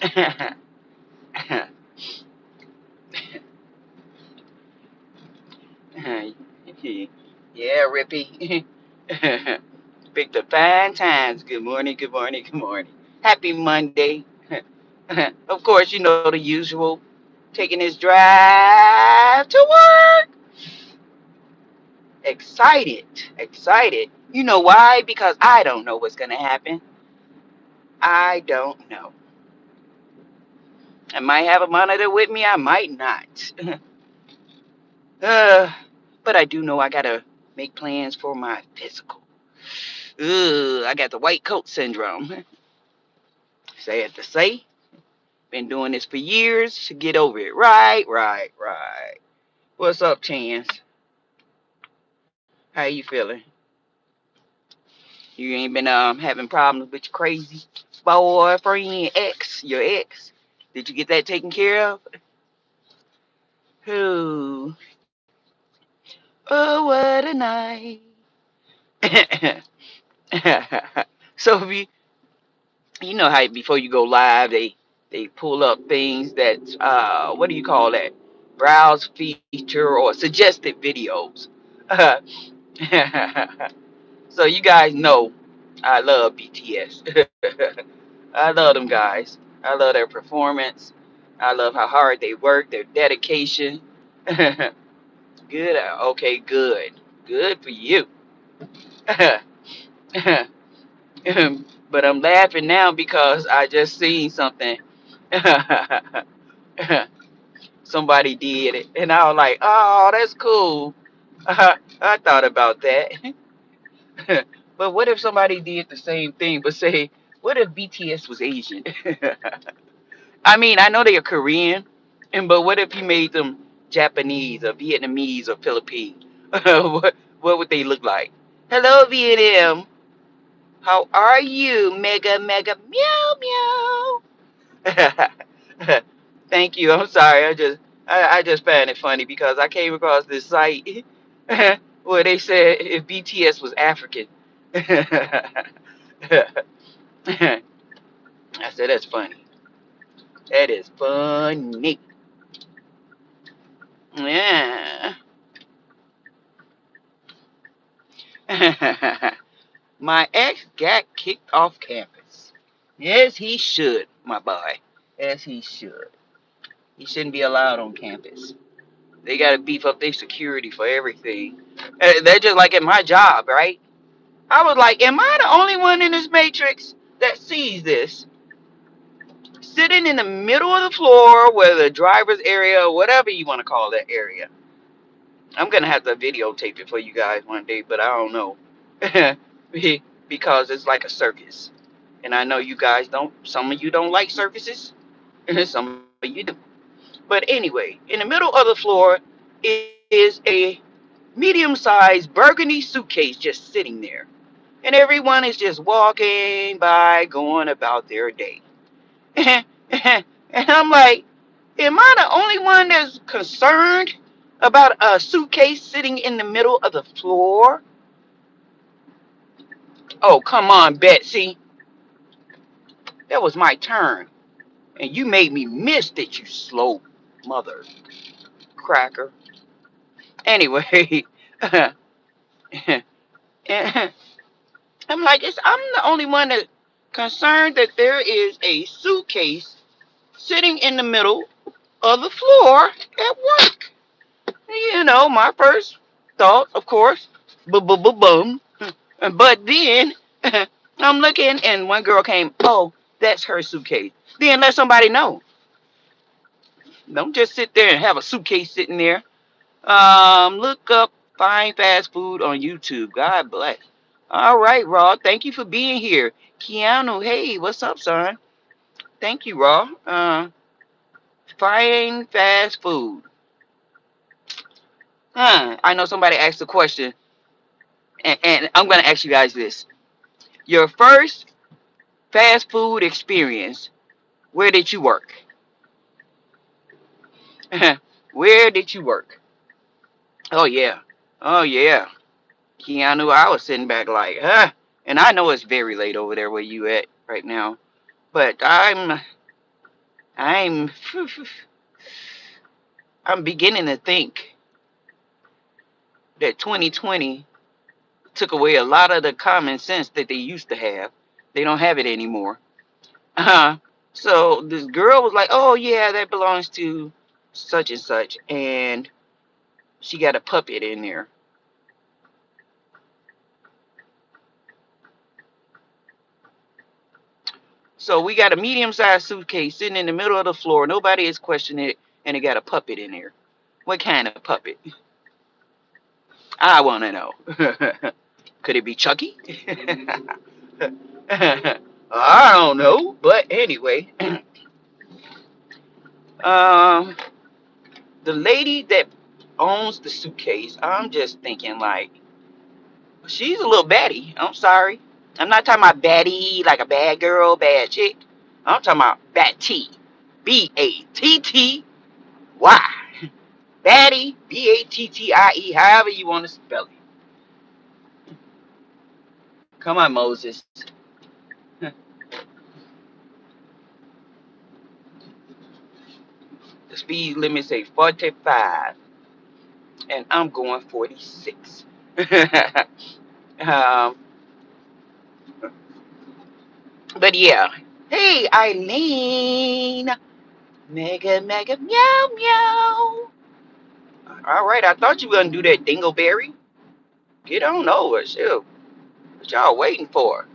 Yeah, Rippy. Picked up fine times. Good morning, good morning, good morning. Happy Monday. Of course, you know the usual. Taking this drive to work. Excited. Excited. You know why? Because I don't know what's going to happen. I don't know. I might have a monitor with me. I might not. uh, but I do know I got to make plans for my physical. I got the white coat syndrome. Sad to say. Been doing this for years. Should get over it. Right, right, right. What's up, Chance? How you feeling? You ain't been having problems with your crazy boyfriend, your ex. Did you get that taken care of? Who? Oh, what a night. So you know how before you go live, they pull up things that what do you call that? Browse feature or suggested videos. So you guys know I love BTS. I love them guys. I love their performance. I love how hard they work, their dedication. Good. Okay, good. Good for you. But I'm laughing now because I just seen something. Somebody did it, and I was like, "Oh, that's cool." I thought about that. But what if somebody did the same thing, but say, what if BTS was Asian? I mean, I know they are Korean, but what if you made them Japanese or Vietnamese or Philippine? What would they look like? Hello, Vietnam. How are you? Mega, mega, meow, meow. Thank you. I'm sorry. I just find it funny because I came across this site where they said if BTS was African. I said that's funny. That is funny. Yeah. My ex got kicked off campus. Yes, he should, my boy. Yes, he should. He shouldn't be allowed on campus. They got to beef up their security for everything. They're just like at my job, right? I was like, am I the only one in this matrix that sees this? Sitting in the middle of the floor where the driver's area, or whatever you want to call that area. I'm going to have to videotape it for you guys one day, but I don't know. Because it's like a circus. And I know you guys don't, some of you don't like circuses, some of you do. But anyway, in the middle of the floor is a medium sized burgundy suitcase just sitting there. And everyone is just walking by, going about their day. And I'm like, am I the only one that's concerned about a suitcase sitting in the middle of the floor? Oh, come on, Betsy. That was my turn. And you made me miss it, you slow mother cracker. Anyway, I'm like, I'm the only one that concerned that there is a suitcase sitting in the middle of the floor at work. You know, my first thought, of course, boom. But then I'm looking, and one girl came. Oh, that's her suitcase. Then let somebody know. Don't just sit there and have a suitcase sitting there. Look up Fine Fast Food on YouTube. God bless. All right, Raw. Thank you for being here. Keanu, hey, what's up, son? Thank you, Raw. Fine Fast Food. I know somebody asked a question, and I'm going to ask you guys this. Your first fast food experience, where did you work? Where did you work? Oh, yeah. Oh, yeah. Keanu, I was sitting back like, huh? And I know it's very late over there where you at right now. But I'm I'm beginning to think that 2020 took away a lot of the common sense that they used to have. They don't have it anymore. Uh, so this girl was like, "Oh yeah, that belongs to such and such," and she got a puppet in there. So we got a medium-sized suitcase sitting in the middle of the floor. Nobody is questioning it, and it got a puppet in there. What kind of puppet? I want to know. Could it be Chucky? I don't know, but anyway, um, the lady that owns the suitcase, I'm just thinking like she's a little baddie. I'm sorry, I'm not talking about baddie like a bad girl, bad chick. I'm talking about Batty, Batty, Baddie, Battie, however you want to spell it. Come on, Moses. The speed limit say 45, and I'm going 46. um, but yeah. Hey, Eileen. Mega, mega, meow, meow. All right, I thought you were going to do that dingleberry. Get on over, shoot. What y'all waiting for?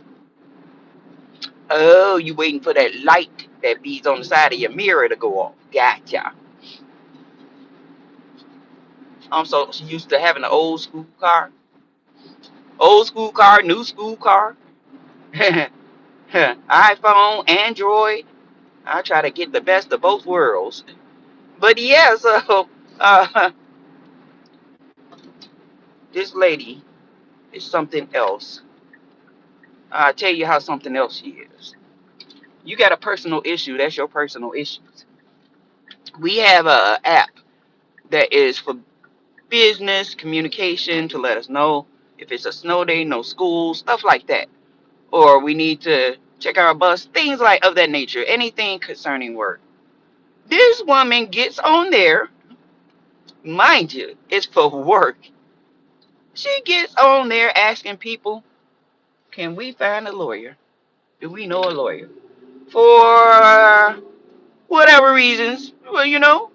Oh, you waiting for that light that beats on the side of your mirror to go off. Gotcha. I'm so used to having an old school car. Old school car, new school car. iPhone, Android. I try to get the best of both worlds. But yeah, so uh, this lady is something else. I'll tell you how something else she is. You got a personal issue, that's your personal issues. We have a app that is for business communication to let us know if it's a snow day, no school, stuff like that. Or we need to check our bus, things like of that nature, anything concerning work. This woman gets on there, mind you, it's for work. She gets on there asking people, can we find a lawyer? Do we know a lawyer? For whatever reasons, well, you know.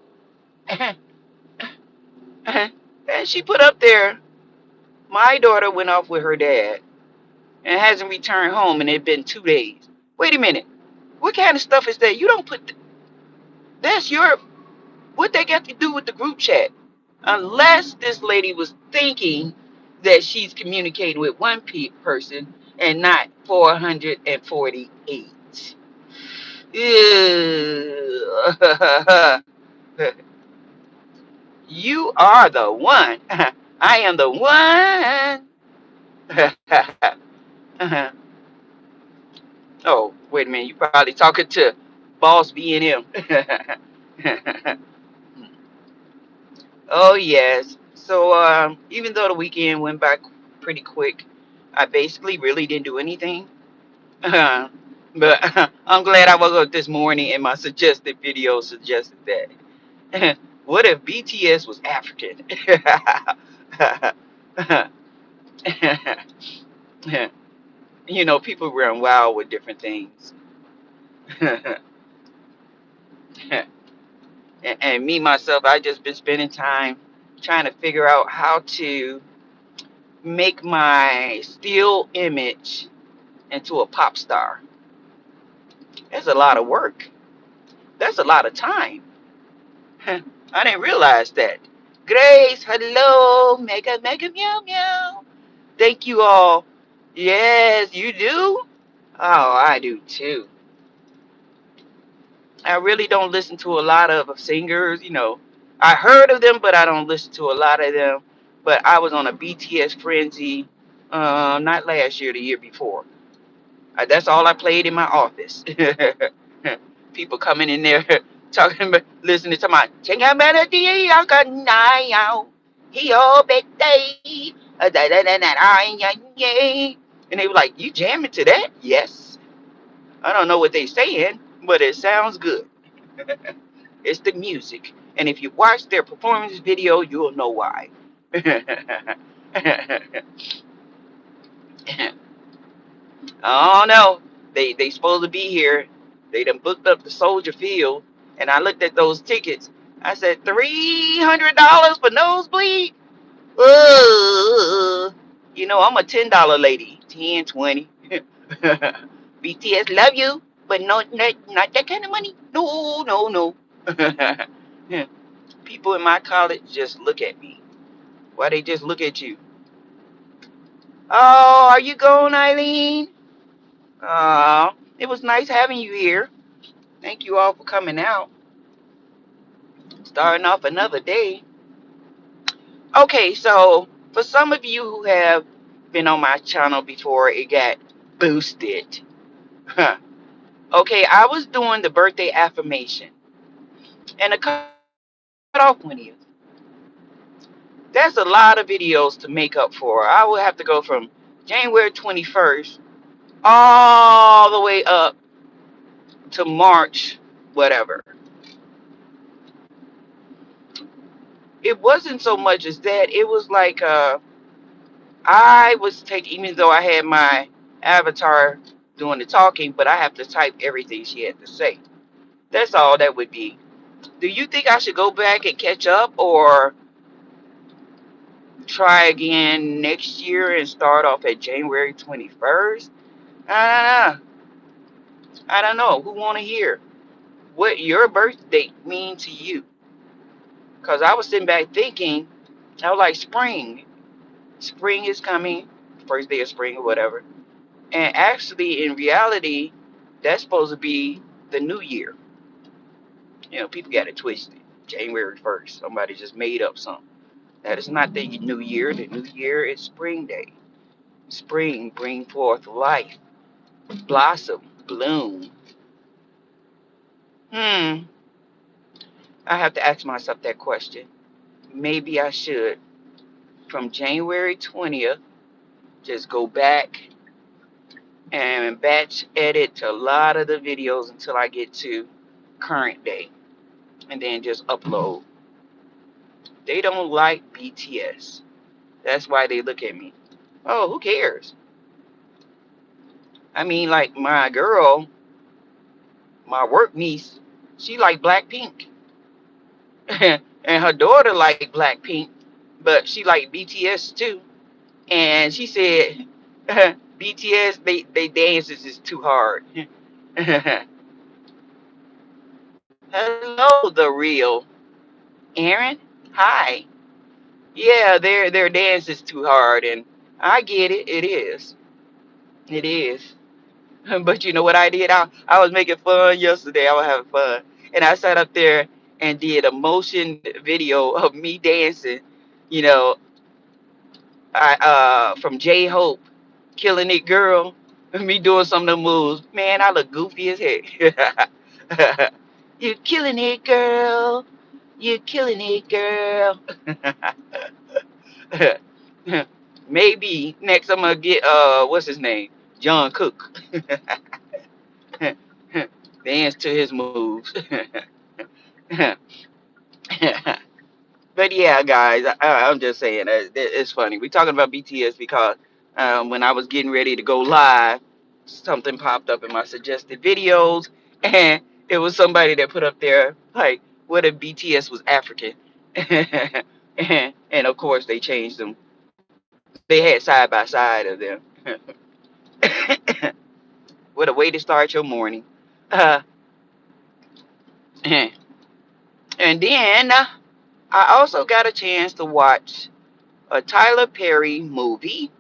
And she put up there, my daughter went off with her dad and hasn't returned home and it's been 2 days. Wait a minute. What kind of stuff is that? You don't put, that's your, what they got to do with the group chat? Unless this lady was thinking that she's communicating with one person and not 448. Ew. You are the one. I am the one. Oh, wait a minute. You probably talking to Boss B&M. Oh, yes. So, even though the weekend went by pretty quick, I basically really didn't do anything. But I'm glad I woke up this morning and my suggested video suggested that. What if BTS was African? You know, people run wild with different things. And me, myself, I just been spending time trying to figure out how to make my still image into a pop star. That's a lot of work. That's a lot of time. I didn't realize that. Grace, hello, mega, mega, meow, meow. Thank you all. Yes, you do? Oh, I do too. I really don't listen to a lot of singers, you know. I heard of them, but I don't listen to a lot of them. But I was on a BTS frenzy, not last year, the year before. That's all I played in my office. People coming in there talking, listening to my "Sing a melody, I got now. He all big day, and they were like, "You jamming to that?" Yes. I don't know what they saying, but it sounds good. It's the music. And if you watch their performance video, you'll know why. Oh no, they supposed to be here. They done booked up the Soldier Field, and I looked at those tickets. I said $300 for nosebleed. Uh, I'm a $10 lady. 10, 20. BTS love you, but not that kind of money. No, no, no. People in my college just look at me. Why they just look at you? Oh, are you going, Eileen? It was nice having you here. Thank you all for coming out. Starting off another day. Okay, so for some of you who have been on my channel before it got boosted. Okay, I was doing the birthday affirmation. And the cutoff 20th. That's a lot of videos to make up for. I would have to go from January 21st all the way up to March, whatever. It wasn't so much as that. It was like I was taking, even though I had my avatar doing the talking, but I have to type everything she had to say. That's all that would be. Do you think I should go back and catch up or try again next year and start off at January 21st? I I don't know. Who want to hear what your birth date mean to you? Because I was sitting back thinking, I was like, spring. Spring is coming, first day of spring or whatever. And actually, in reality, that's supposed to be the new year. People got it twisted. January 1st. Somebody just made up something. That is not the new year. The new year is spring day. Spring bring forth life, blossom, bloom. Hmm. I have to ask myself that question. Maybe I should, from January 20th, just go back and batch edit a lot of the videos until I get to current day and then just upload. They don't like BTS. That's why they look at me. Oh, who cares? I mean, like my girl, my work niece, she like Blackpink. And her daughter like Blackpink, but she like BTS too. And she said BTS they dances is too hard. Hello, the real Aaron. Hi. Yeah, their dance is too hard, and I get it. It is. It is. But you know what I did? I was making fun yesterday. I was having fun, and I sat up there and did a motion video of me dancing. You know, I from J Hope, Killing It Girl, me doing some of the moves. Man, I look goofy as heck. You're killing it, girl. You're killing it, girl. Maybe next I'm gonna get what's his name? John Cook. Dance to his moves. But yeah, guys, I'm just saying it's funny. We're talking about BTS because when I was getting ready to go live, something popped up in my suggested videos, and it was somebody that put up there like, "What if BTS was African?" And of course they changed them. They had side by side of them. What a way to start your morning. Uh, and then I also got a chance to watch a Tyler Perry movie.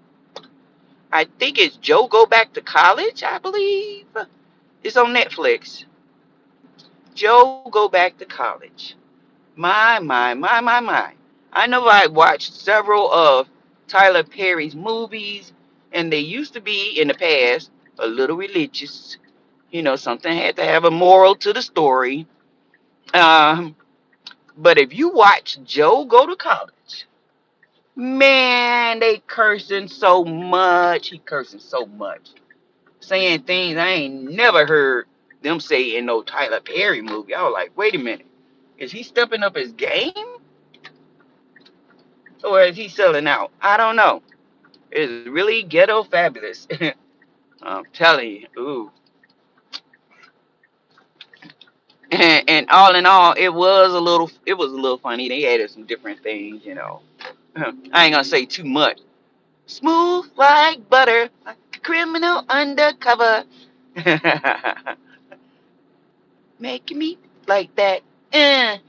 I think it's Joe Go Back to College, I believe. It's on Netflix. Joe Go Back to College. My, my, my, my, my. I know I watched several of Tyler Perry's movies, and they used to be, in the past, a little religious. Something had to have a moral to the story. Um, but if you watch Joe Go to College, man, they cursing so much. He cursing so much. Saying things I ain't never heard them say in no Tyler Perry movie. I was like, wait a minute, is he stepping up his game or is he selling out? I don't know. It's really ghetto fabulous. I'm telling you, ooh. And all in all, it was a little funny. They added some different things, you know. I ain't gonna say too much. Smooth like butter, like a criminal undercover. Making me like that. And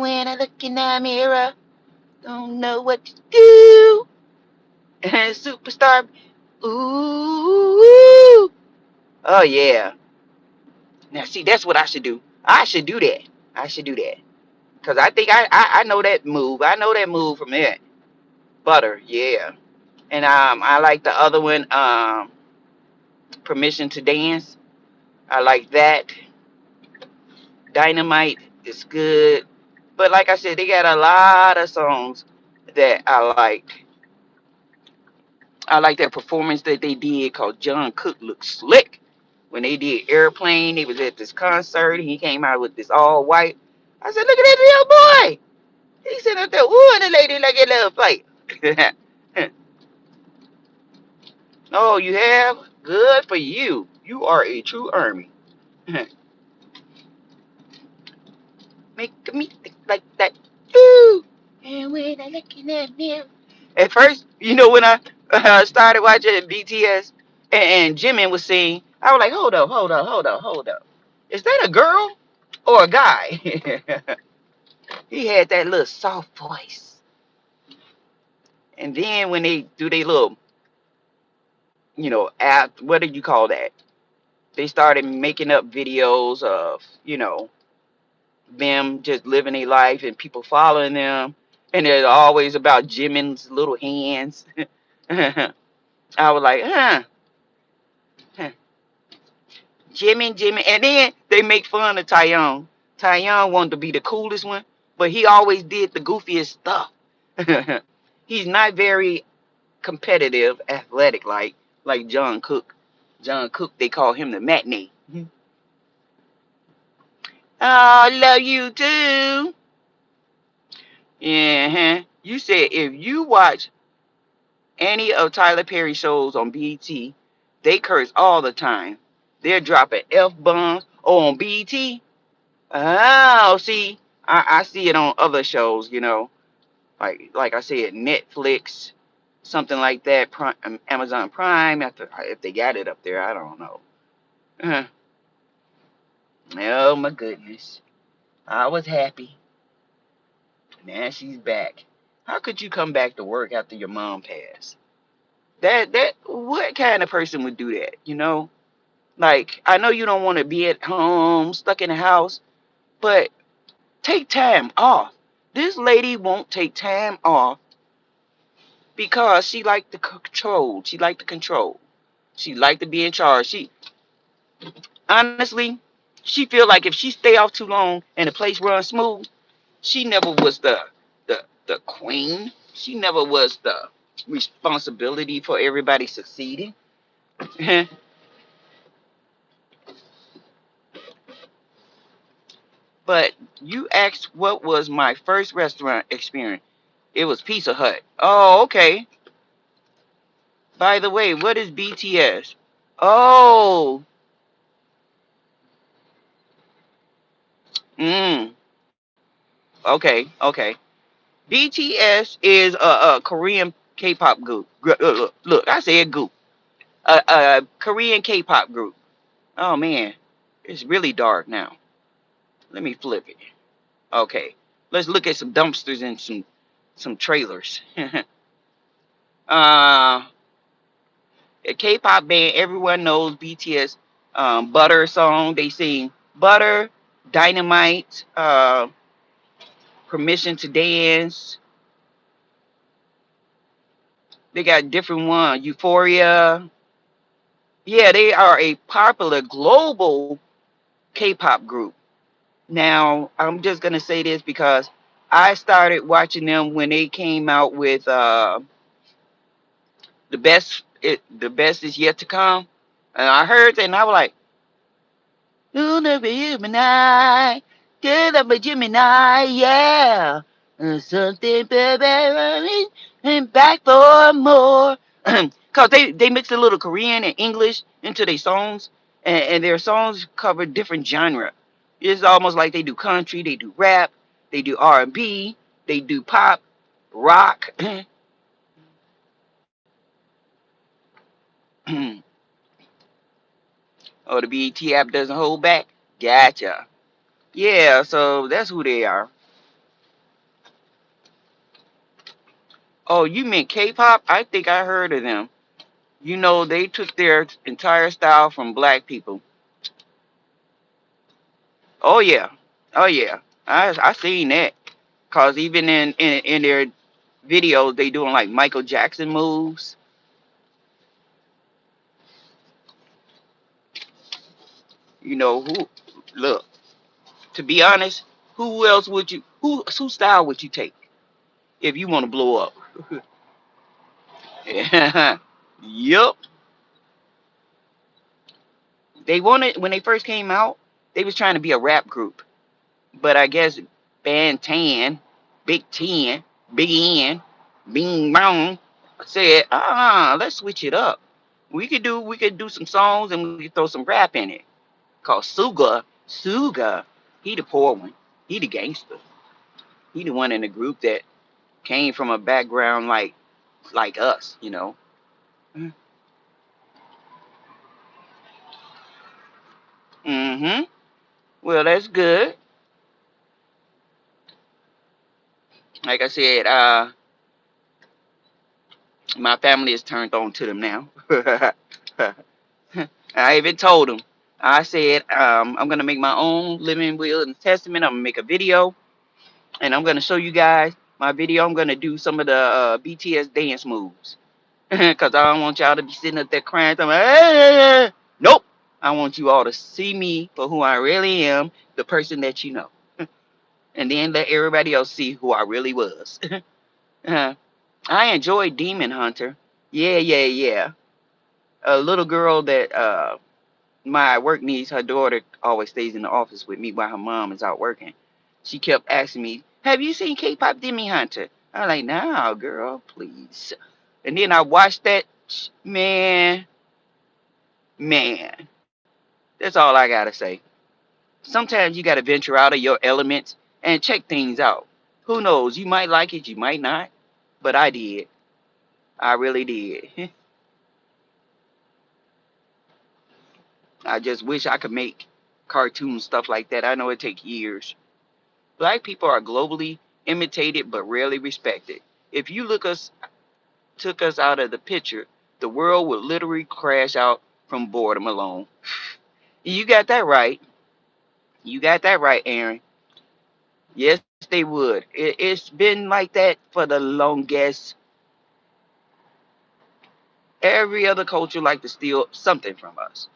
when I look in the mirror, don't know what to do. Superstar. Ooh. Oh yeah. Now see, that's what I should do. I should do that. I should do that. Cause I think I know that move. I know that move from it. Butter, yeah. And I like the other one, Permission to Dance. I like that. Dynamite is good. But like I said, they got a lot of songs that I like. I like that performance that they did called John Cook Looks Slick. When they did Airplane, he was at this concert. He came out with this all white. I said, look at that little boy. He said up there, ooh, and the lady like a little fight. Oh, you have? Good for you. You are a true army. Make me think like that. Ooh. And when I look in that mirror. At first, you know, when I started watching BTS and Jimin was singing, I was like, hold up, hold up, hold up, hold up. Is that a girl or a guy? He had that little soft voice. And then when they do their little, you know, app, what do you call that? They started making up videos of, you know, them just living their life and people following them. And it's always about Jimin's little hands. I was like, huh, Jimmy. And then they make fun of Taeyong. Taeyong wanted to be the coolest one, but he always did the goofiest stuff. He's not very competitive, athletic like John Cook. John Cook, they call him the matinee. Oh, I love you too. Yeah, you said if you watch any of Tyler Perry shows on BET, they curse all the time. They're dropping F bombs. Oh, on BET? Oh, see, I see it on other shows, you know, like I said, Netflix, something like that, Amazon Prime, after if they got it up there, I don't know. Uh, oh my goodness. I was happy. Now she's back. How could you come back to work after your mom passed? That what kind of person would do that, you know? Like, I know you don't want to be at home, stuck in the house, but take time off. This lady won't take time off because she liked to control. She liked to control. She liked to be in charge. She honestly, she feel like if she stay off too long and the place runs smooth, she never was the queen. She never was the responsibility for everybody succeeding. But you asked what was my first restaurant experience. It was Pizza Hut. Oh, okay. By the way, what is BTS? Oh, mm, okay. BTS is a Korean K-pop group. Look, I said group. A Korean K-pop group. Oh man, it's really dark now. Let me flip it. Okay, let's look at some dumpsters and some trailers. uh, a K-pop band. Everyone knows BTS. Butter song. They sing Butter, Dynamite, Permission to Dance. They got different ones. Euphoria. Yeah, they are a popular global K-pop group. Now, I'm just gonna say this because I started watching them when they came out with the best. The best is yet to come, and I heard that, and I was like, Luna be Gemini. Get up a Gemini, yeah. Something baby and back for more. Cause they mix a little Korean and English into their songs, and their songs cover different genre. It's almost like they do country, they do rap, they do R&B, they do pop, rock. Oh, the BET app doesn't hold back. Gotcha. Yeah, so that's who they are. Oh, you meant K-pop? I think I heard of them. You know, they took their entire style from black people. Oh yeah, oh yeah. I seen that. Cause even in their videos, they doing like Michael Jackson moves. You know who? Look, to be honest, who else would you? Whose style would you take if you want to blow up? Yup. They wanted when they first came out. They was trying to be a rap group. But I guess Band Tan, Big Ten, Big N, Bing Bong said, let's switch it up. We could do some songs and we could throw some rap in it. Called Suga, he the poor one. He the gangster. He the one in the group that came from a background like us, you know. Mm-hmm. Well, that's good. Like I said, my family is turned on to them now. I even told them. I said, I'm gonna make my own living will and testament. I'm gonna make a video, and I'm gonna show you guys my video. I'm gonna do some of the BTS dance moves, cause I don't want y'all to be sitting up there crying. I'm like, "Ah." Nope. I want you all to see me for who I really am, the person that you know, and then let everybody else see who I really was. uh, I enjoyed Demon Hunter. Yeah, yeah, yeah. A little girl that my work niece, her daughter always stays in the office with me while her mom is out working. She kept asking me, "Have you seen K-pop Demi Hunter?" I'm like, "No, girl, please." And then I watched that. Man, man, that's all I gotta say. Sometimes you gotta venture out of your elements and check things out. Who knows? You might like it, you might not, but I did. I really did. I just wish I could make cartoon stuff like that. I know it takes years. Black people are globally imitated but rarely respected. If you look us took us out of the picture, the world would literally crash out from boredom alone. You got that right. You got that right, Aaron. Yes, they would. It's been like that for the longest. Every other culture like to steal something from us.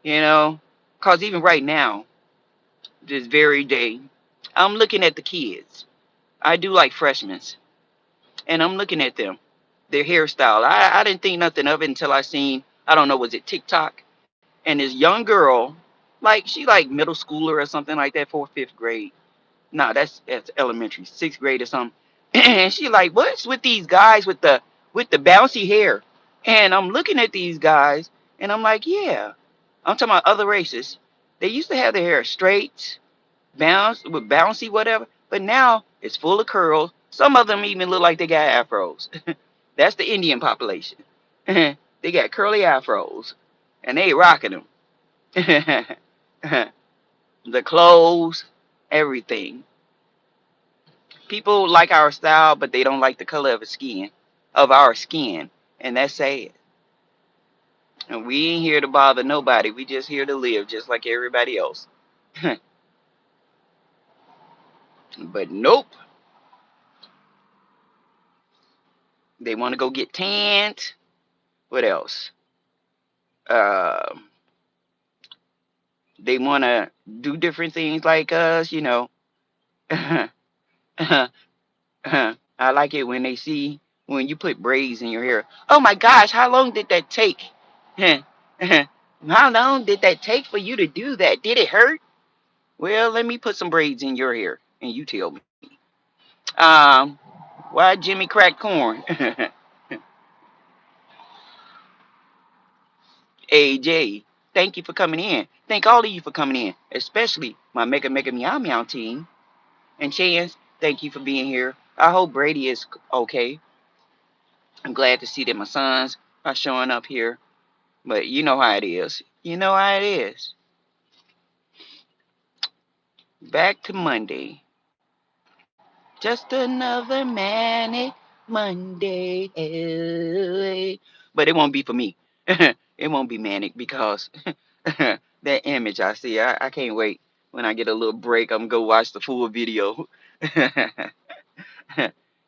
You know? Cause even right now, this very day, I'm looking at the kids. I do like freshmen, and I'm looking at them, their hairstyle. I didn't think nothing of it until I seen, I don't know, was it TikTok? And this young girl, like she like middle schooler or something like that, fourth, fifth grade. No, that's elementary, sixth grade or something. And she like, what's with these guys with the bouncy hair? And I'm looking at these guys, and I'm like, yeah. I'm talking about other races. They used to have their hair straight, bouncy, whatever. But now it's full of curls. Some of them even look like they got afros. That's the Indian population. They got curly afros, and they rocking them. The clothes, everything. People like our style, but they don't like the color of our skin, and that's sad. And we ain't here to bother nobody. We just here to live, just like everybody else. But nope, they want to go get tanned. What else? Uh, they want to do different things like us, you know. I like it when they see when you put braids in your hair. Oh my gosh, how long did that take? How long did that take for you to do that? Did it hurt? Well, let me put some braids in your hair and you tell me. Um, why Jimmy crack corn? AJ, thank you for coming in. Thank all of you for coming in, especially my Mega Meow Meow team. And Chance, thank you for being here. I hope Brady is okay. I'm glad to see that my sons are showing up here. But you know how it is. You know how it is. Back to Monday. Just another manic Monday. But it won't be for me. It won't be manic because that image I see, I can't wait. When I get a little break, I'm going to go watch the full video.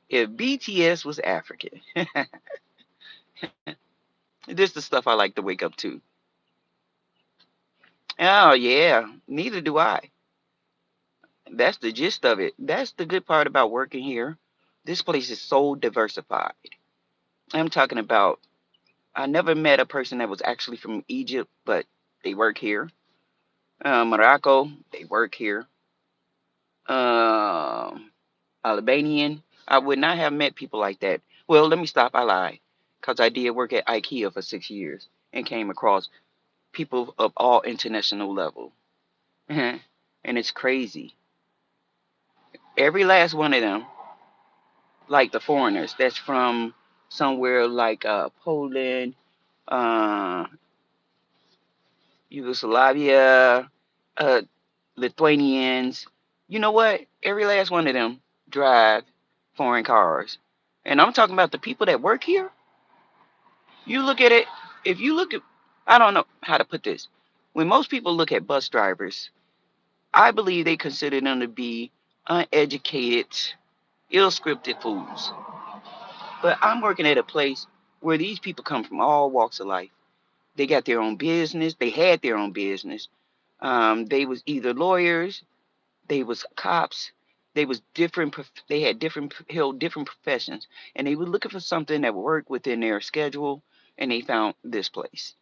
If BTS was African. This is the stuff I like to wake up to. Oh, yeah. Neither do I. That's the gist of it. That's the good part about working here. This place is so diversified. I'm talking about, I never met a person that was actually from Egypt, but they work here. Morocco, they work here. Um, Albanian, I would not have met people like that. Well, let me stop. I lied. Because I did work at IKEA for 6 years and came across people of all international level. And it's crazy. Every last one of them, like the foreigners, that's from somewhere like Poland, uh, Yugoslavia, uh, Lithuanians. You know what? Every last one of them drive foreign cars. And I'm talking about the people that work here. You look at it, if you look at, I don't know how to put this. When most people look at bus drivers, I believe they consider them to be uneducated, ill scripted fools. But I'm working at a place where these people come from all walks of life. They got their own business. They had their own business. They was either lawyers, they was cops, they was different. They had different held different professions, and they were looking for something that would work within their schedule. And they found this place.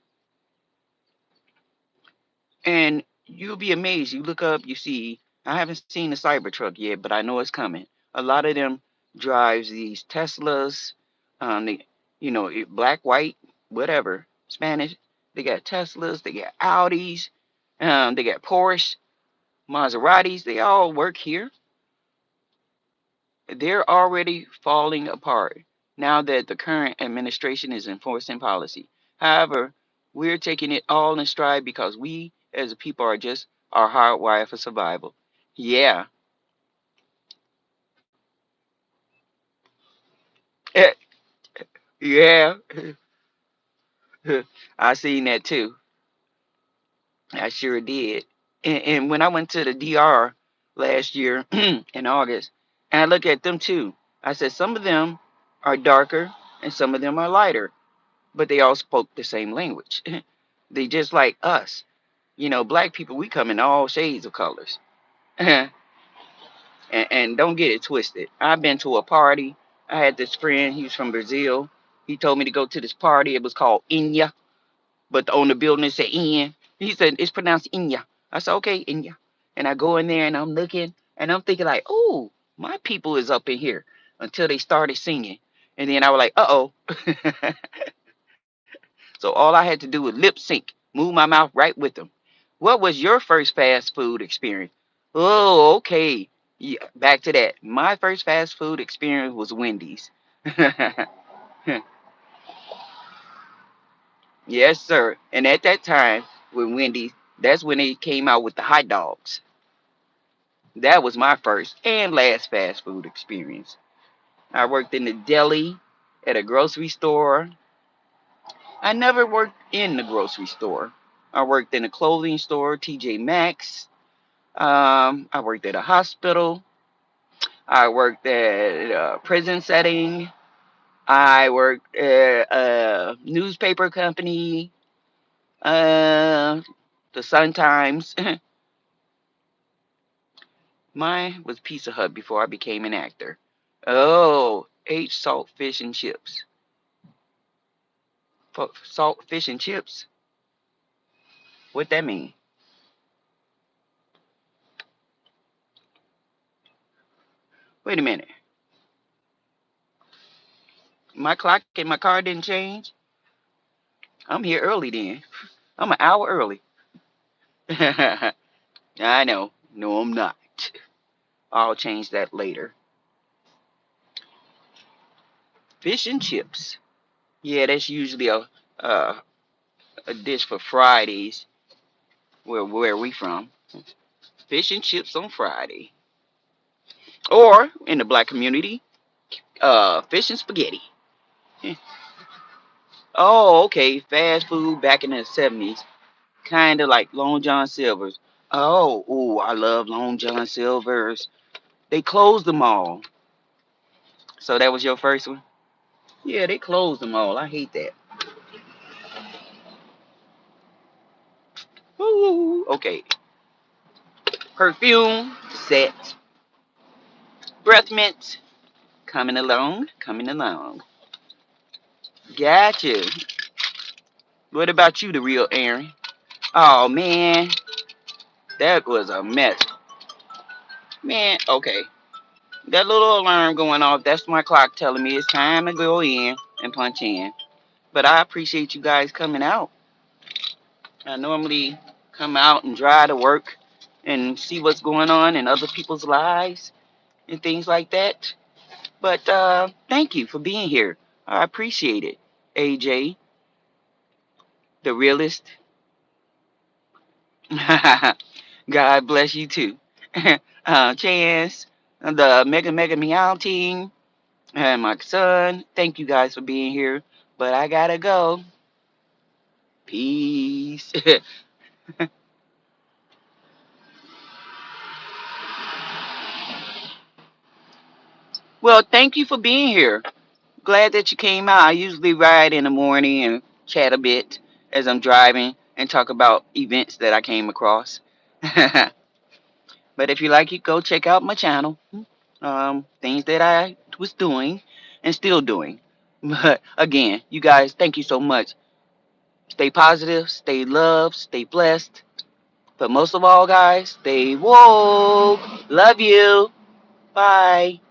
And you'll be amazed. You look up, you see. I haven't seen the Cybertruck yet, but I know it's coming. A lot of them drives these Teslas. They, black, white, whatever, Spanish. They got Teslas. They got Audis. They got Porsche, Maseratis. They all work here. They're already falling apart now that the current administration is enforcing policy. However, we're taking it all in stride because we as a people are just are hardwired for survival. Yeah. Yeah. I seen that too. I sure did. And when I went to the DR last year in August, and I looked at them too, I said some of them are darker and some of them are lighter, but they all spoke the same language. They just like us. Black people, we come in all shades of colors. And don't get it twisted. I've been to a party. I had this friend, he was from Brazil. He told me to go to this party. It was called Inya, but on the building it said In. He said it's pronounced Inya. I said, okay, Inya. And I go in there and I'm looking and I'm thinking like, oh, my people is up in here until they started singing. And then I was like, uh-oh. So all I had to do was lip sync, move my mouth right with them. What was your first fast food experience? Oh, okay. Yeah, back to that. My first fast food experience was Wendy's. Yes, sir. And at that time, with Wendy's, that's when they came out with the hot dogs. That was my first and last fast food experience. I worked in the deli, at a grocery store. I never worked in the grocery store. I worked in a clothing store, TJ Maxx. I worked at a hospital. I worked at a prison setting. I worked at a newspaper company, the Sun Times. Mine was Pizza Hut before I became an actor. Oh, ate salt fish and chips. Salt fish and chips. What that mean? Wait a minute. My clock in my car didn't change. I'm here early then. I'm an hour early. I know. No, I'm not. I'll change that later. Fish and chips. Yeah, that's usually uh, a dish for Fridays. Where we from? Fish and chips on Friday. Or in the black community, fish and spaghetti. Oh, okay. Fast food back in the 70s. Kind of like Long John Silver's. Oh, ooh, I love Long John Silver's. They closed them all. So that was your first one? Yeah, they closed them all. I hate that. Ooh, okay. Perfume, set, breath mint, coming along, coming along. Gotcha. What about you, the real Aaron? Oh, man, that was a mess. Man, okay. That little alarm going off, that's my clock telling me it's time to go in and punch in. But I appreciate you guys coming out. I normally come out and drive to work and see what's going on in other people's lives and things like that. But thank you for being here. I appreciate it. AJ, the realist. God bless you too. Chance, the Mega Mega Meow team, and my son. Thank you guys for being here. But I gotta go. Peace. Well, thank you for being here. Glad that you came out. I usually ride in the morning and chat a bit as I'm driving and talk about events that I came across. But if you like it, go check out my channel. Things that I was doing and still doing. But again, you guys, thank you so much. Stay positive, stay loved, stay blessed. But most of all, guys, stay woke. Love you. Bye.